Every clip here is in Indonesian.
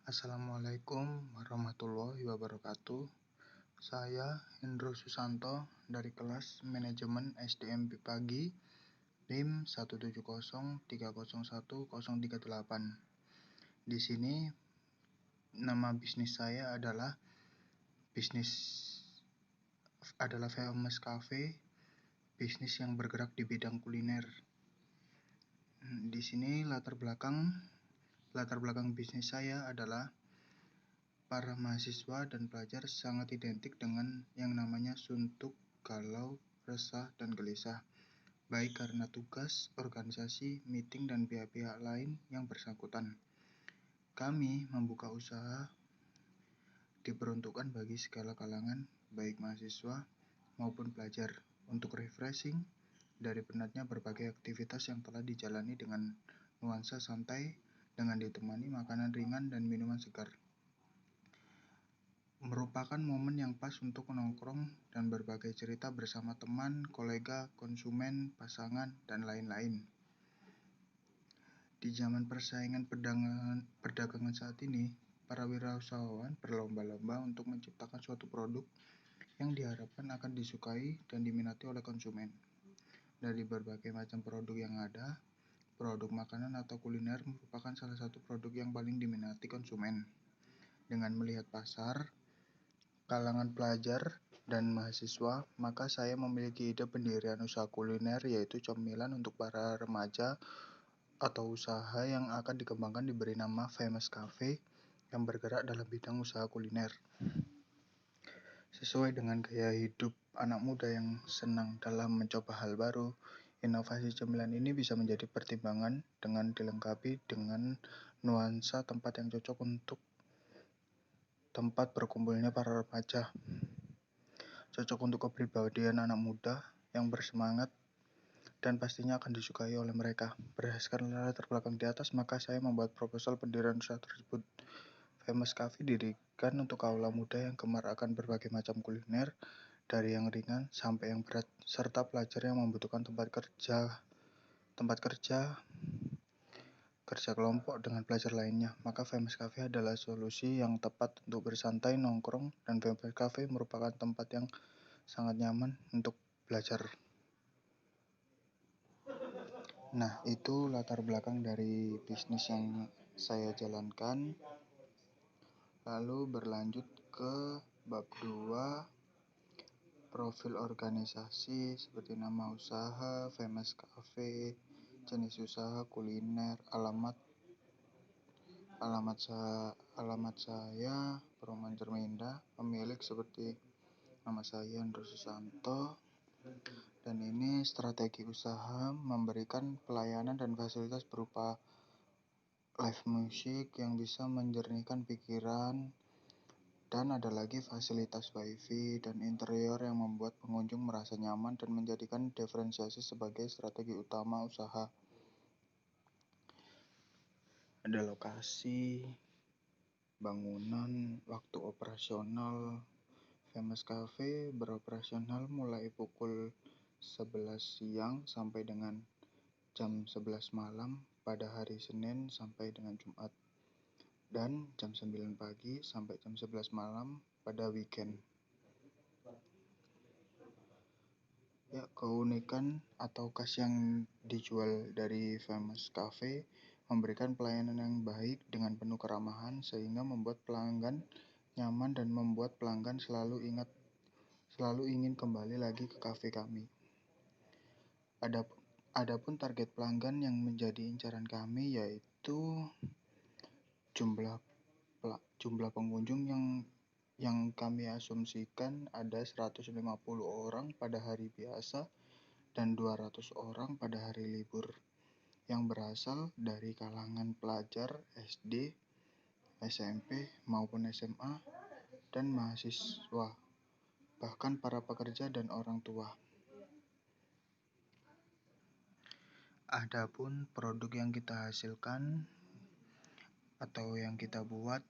Assalamualaikum warahmatullahi wabarakatuh. Saya Hendro Susanto dari kelas Manajemen SDM Pagi NIM 170301038. Di sini nama bisnis saya adalah Famous Cafe, bisnis yang bergerak di bidang kuliner. Di sini latar belakang bisnis saya adalah para mahasiswa dan pelajar sangat identik dengan yang namanya suntuk, galau, resah, dan gelisah, baik karena tugas, organisasi, meeting, dan pihak-pihak lain yang bersangkutan. Kami membuka usaha diperuntukkan bagi segala kalangan, baik mahasiswa maupun pelajar, untuk refreshing dari penatnya berbagai aktivitas yang telah dijalani dengan nuansa santai, dengan ditemani makanan ringan dan minuman segar. Merupakan momen yang pas untuk nongkrong dan berbagai cerita bersama teman, kolega, konsumen, pasangan, dan lain-lain. Di zaman persaingan perdagangan saat ini, para wirausahawan berlomba-lomba untuk menciptakan suatu produk yang diharapkan akan disukai dan diminati oleh konsumen. Dari berbagai macam produk yang ada, produk makanan atau kuliner merupakan salah satu produk yang paling diminati konsumen. Dengan melihat pasar, kalangan pelajar dan mahasiswa, maka saya memiliki ide pendirian usaha kuliner, yaitu cemilan untuk para remaja atau usaha yang akan dikembangkan diberi nama Famous Cafe yang bergerak dalam bidang usaha kuliner. Sesuai dengan gaya hidup anak muda yang senang dalam mencoba hal baru, inovasi cemilan ini bisa menjadi pertimbangan dengan dilengkapi dengan nuansa tempat yang cocok untuk tempat berkumpulnya para remaja. Cocok untuk kepribadian anak muda yang bersemangat dan pastinya akan disukai oleh mereka. Berdasarkan latar belakang di atas, maka saya membuat proposal pendirian usaha tersebut. Famous Cafe didirikan untuk kaula muda yang gemar akan berbagai macam kuliner, dari yang ringan sampai yang berat, serta pelajar yang membutuhkan tempat kerja kelompok dengan pelajar lainnya. Maka Famous Cafe adalah solusi yang tepat untuk bersantai, nongkrong, dan Famous Cafe merupakan tempat yang sangat nyaman untuk belajar. Nah, itu latar belakang dari bisnis yang saya jalankan. Lalu berlanjut ke bab 2, profil organisasi seperti nama usaha, Famous Cafe, jenis usaha, kuliner, alamat saya, Perumahan Cerminda, pemilik seperti nama saya Hendro Susanto. Dan ini strategi usaha memberikan pelayanan dan fasilitas berupa live music yang bisa menjernihkan pikiran, dan ada lagi fasilitas wifi dan interior yang membuat pengunjung merasa nyaman dan menjadikan diferensiasi sebagai strategi utama usaha. Ada lokasi, bangunan, waktu operasional. Famous Cafe beroperasional mulai pukul 11 siang sampai dengan jam 11 malam pada hari Senin sampai dengan Jumat, dan jam 9 pagi sampai jam 11 malam pada weekend. Ya, keunikan atau khas yang dijual dari Famous Cafe memberikan pelayanan yang baik dengan penuh keramahan sehingga membuat pelanggan nyaman dan membuat pelanggan selalu ingin kembali lagi ke kafe kami. Adapun target pelanggan yang menjadi incaran kami yaitu jumlah pengunjung yang kami asumsikan ada 150 orang pada hari biasa dan 200 orang pada hari libur, yang berasal dari kalangan pelajar SD, SMP maupun SMA, dan mahasiswa, bahkan para pekerja dan orang tua. Adapun produk yang kita hasilkan atau yang kita buat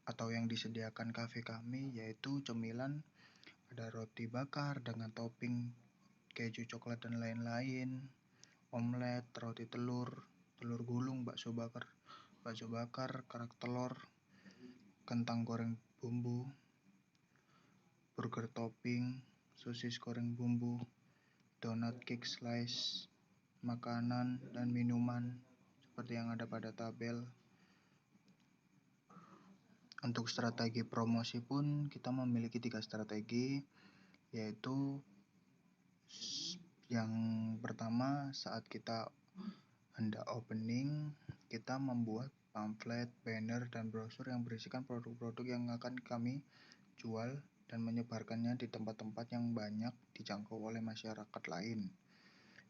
atau yang disediakan kafe kami yaitu cemilan, ada roti bakar dengan topping keju, coklat, dan lain-lain, omelet, roti telur gulung, bakso bakar, bakso bakar, kerak telur, kentang goreng bumbu, burger topping, sosis goreng bumbu, donat cake slice, makanan dan minuman seperti yang ada pada tabel. Untuk strategi promosi pun kita memiliki 3 strategi, yaitu yang pertama saat kita hendak opening, kita membuat pamflet, banner, dan brosur yang berisikan produk-produk yang akan kami jual dan menyebarkannya di tempat-tempat yang banyak dijangkau oleh masyarakat lain.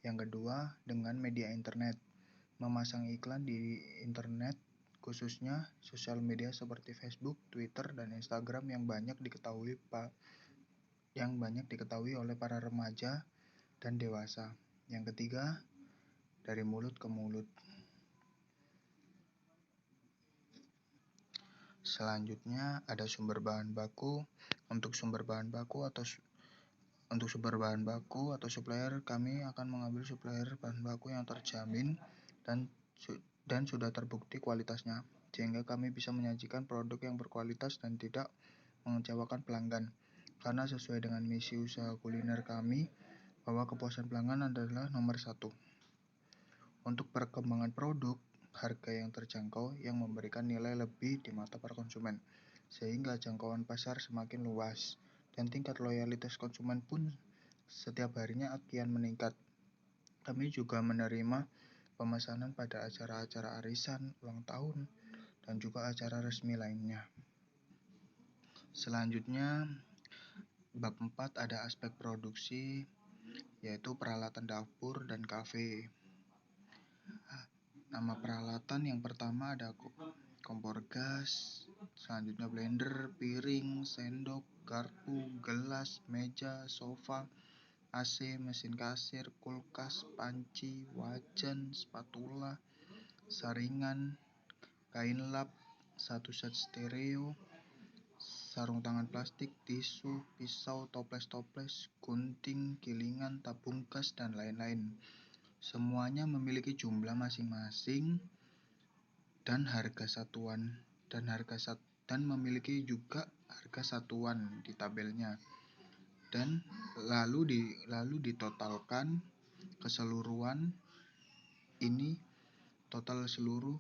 Yang kedua, dengan media internet, memasang iklan di internet, khususnya sosial media seperti Facebook, Twitter, dan Instagram yang banyak diketahui oleh para remaja dan dewasa. Yang ketiga, dari mulut ke mulut. Selanjutnya ada sumber bahan baku. Untuk sumber bahan baku atau supplier, kami akan mengambil supplier bahan baku yang terjamin dan sudah terbukti kualitasnya, sehingga kami bisa menyajikan produk yang berkualitas dan tidak mengecewakan pelanggan. Karena sesuai dengan misi usaha kuliner kami, bahwa kepuasan pelanggan adalah nomor 1. Untuk perkembangan produk, harga yang terjangkau yang memberikan nilai lebih di mata para konsumen, sehingga jangkauan pasar semakin luas, dan tingkat loyalitas konsumen pun setiap harinya kian meningkat. Kami juga menerima pemesanan pada acara-acara arisan, ulang tahun, dan juga acara resmi lainnya. Selanjutnya, bab 4 ada aspek produksi, yaitu peralatan dapur dan kafe. Nama peralatan yang pertama ada kompor gas, selanjutnya blender, piring, sendok, garpu, gelas, meja, sofa, AC, mesin kasir, kulkas, panci, wajan, spatula, saringan, kain lap, 1 set stereo, sarung tangan plastik, tisu, pisau, toples, gunting, kilingan, tabung gas, dan lain-lain. Semuanya memiliki jumlah masing-masing dan harga satuan dan memiliki juga harga satuan di tabelnya. Dan lalu ditotalkan keseluruhan ini, total seluruh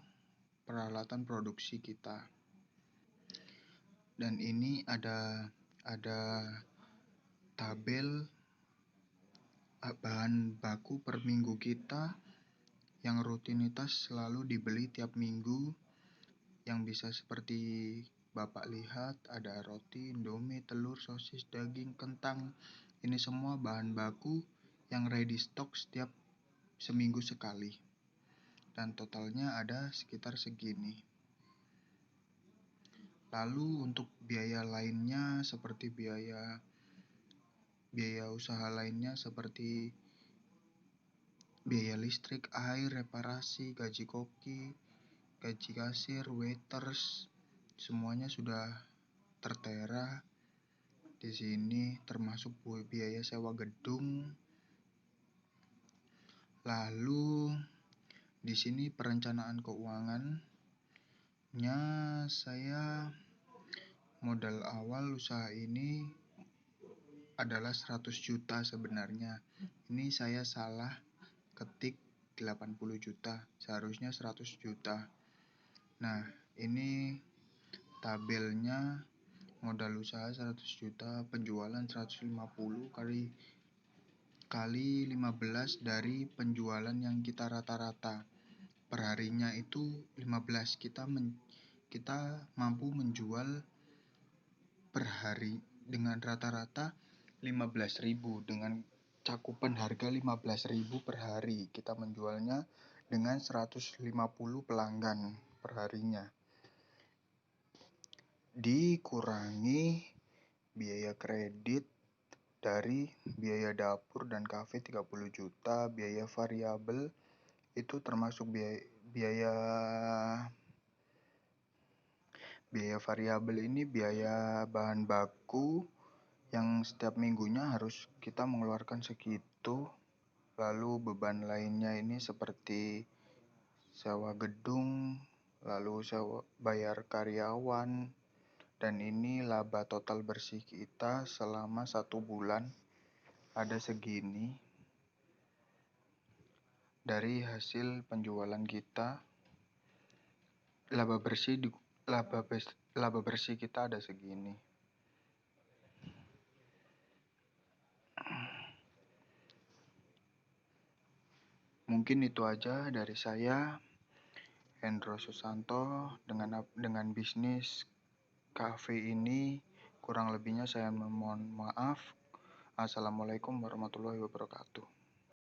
peralatan produksi kita. Dan ini ada tabel bahan baku per minggu kita yang rutinitas selalu dibeli tiap minggu, yang bisa seperti Bapak lihat, ada roti, indomie, telur, sosis, daging, kentang. Ini semua bahan baku yang ready stock setiap seminggu sekali, dan totalnya ada sekitar segini. Lalu untuk biaya lainnya seperti biaya usaha lainnya seperti biaya listrik, air, reparasi, gaji koki, gaji kasir, waiters, semuanya sudah tertera di sini, termasuk biaya sewa gedung. Lalu di sini perencanaan keuangannya, saya modal awal usaha ini adalah 100 juta sebenarnya. Ini saya salah ketik 80 juta, seharusnya 100 juta. Nah, ini tabelnya modal usaha 100 juta, penjualan 150 kali 15 dari penjualan yang kita rata-rata. Perharinya itu 15. Kita mampu menjual per hari dengan rata-rata 15.000, dengan cakupan harga 15.000 per hari. Kita menjualnya dengan 150 pelanggan per harinya. Dikurangi biaya kredit dari biaya dapur dan kafe 30 juta, biaya variabel itu termasuk biaya variabel ini biaya bahan baku yang setiap minggunya harus kita mengeluarkan segitu. Lalu beban lainnya ini seperti sewa gedung, lalu sewa bayar karyawan, dan ini laba total bersih kita selama 1 bulan ada segini. Dari hasil penjualan kita, laba bersih kita ada segini. Mungkin itu aja dari saya, Hendro Susanto, dengan bisnis kafe ini. Kurang lebihnya saya memohon maaf. Assalamualaikum warahmatullahi wabarakatuh.